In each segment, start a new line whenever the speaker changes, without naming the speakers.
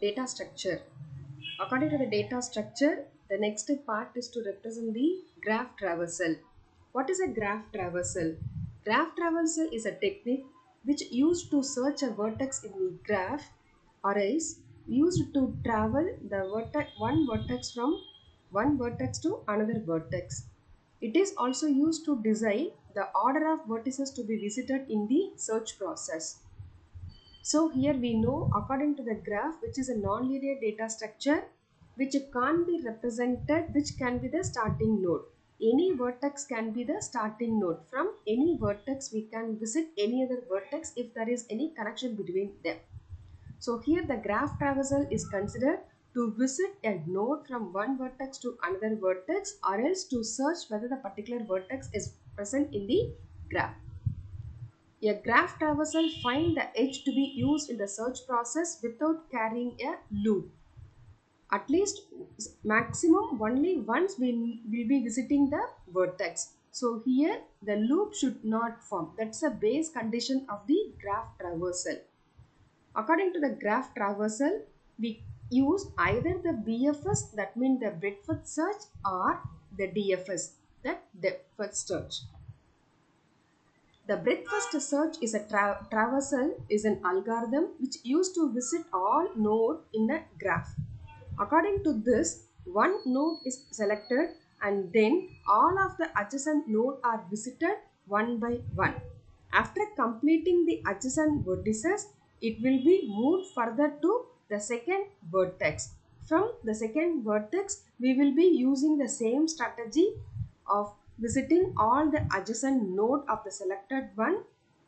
Data structure. According to the data structure, the next part is to represent the graph traversal. What is a graph traversal? Graph traversal is a technique which used to search a vertex in the graph or else used to travel the one vertex from one vertex to another vertex. It is also used to decide the order of vertices to be visited in the search process. So here we know according to the graph, which is a nonlinear data structure which can't be represented, which can be the starting node. Any vertex can be the starting node. From any vertex we can visit any other vertex if there is any connection between them. So here the graph traversal is considered to visit a node from one vertex to another vertex or else to search whether the particular vertex is present in the graph. A graph traversal finds the edge to be used in the search process without carrying a loop. At least maximum only once we will be visiting the vertex. So here the loop should not form. That's a base condition of the graph traversal. According to the graph traversal, we use either the BFS, that means the breadth first search, or the DFS, that depth first search. The breadth first search is a traversal is an algorithm which used to visit all node in the graph. According to this, one node is selected and then all of the adjacent nodes are visited one by one. After completing the adjacent vertices, it will be moved further to the second vertex. From the second vertex, we will be using the same strategy of visiting all the adjacent node of the selected one.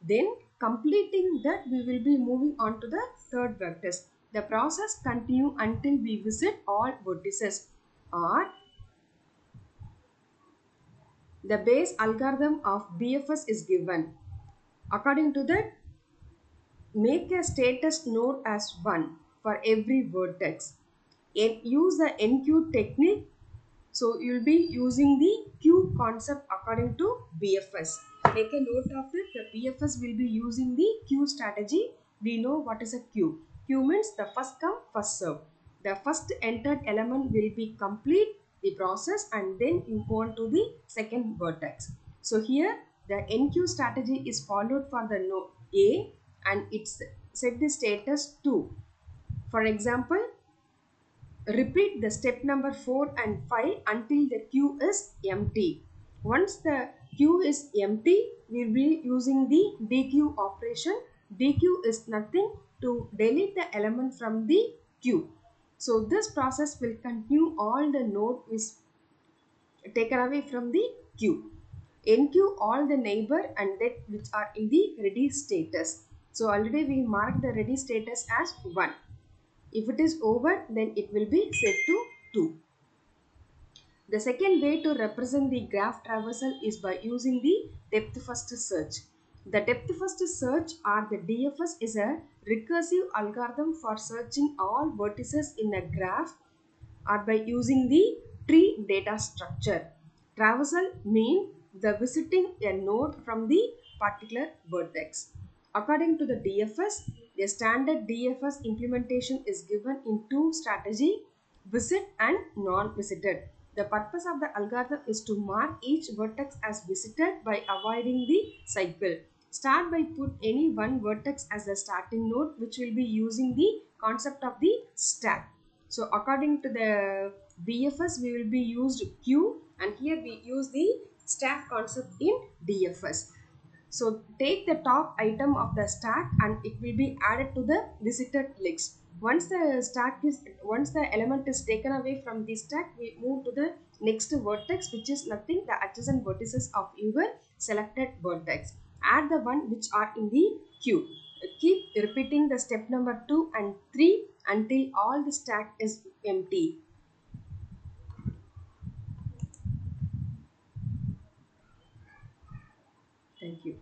Then completing that, we will be moving on to the third vertex. The process continues until we visit all vertices, or the base algorithm of BFS is given. According to that, make a status node as 1 for every vertex. Use the NQ technique. So you will be using the queue concept according to BFS. Make a note of it. The BFS will be using the queue strategy. We know what is a queue. Queue means the first come, first serve. The first entered element will be complete the process and then you go on to the second vertex. So here the NQ strategy is followed for the node A and it's set the status 2. For example, repeat the step number 4 and 5 until the queue is empty. Once the queue is empty, we will be using the dequeue operation. Dequeue is nothing to delete the element from the queue. So this process will continue all the node is taken away from the queue. NQ all the neighbor and that which are in the ready status. So already we marked the ready status as 1. If it is over, then it will be set to 2. The second way to represent the graph traversal is by using the depth first search. The depth first search or the DFS is a recursive algorithm for searching all vertices in a graph or by using the tree data structure. Traversal means the visiting a node from the particular vertex. According to the DFS, a standard DFS implementation is given in two strategies, visit and non-visited. The purpose of the algorithm is to mark each vertex as visited by avoiding the cycle. Start by put any one vertex as a starting node, which will be using the concept of the stack. So according to the BFS, we will be used queue and here we use the stack concept in DFS. So take the top item of the stack and it will be added to the visited list. Once the element is taken away from the stack, we move to the next vertex, which is nothing the adjacent vertices of your selected vertex. Add the one which are in the queue. Keep repeating the step number 2 and 3 until all the stack is empty. Thank you.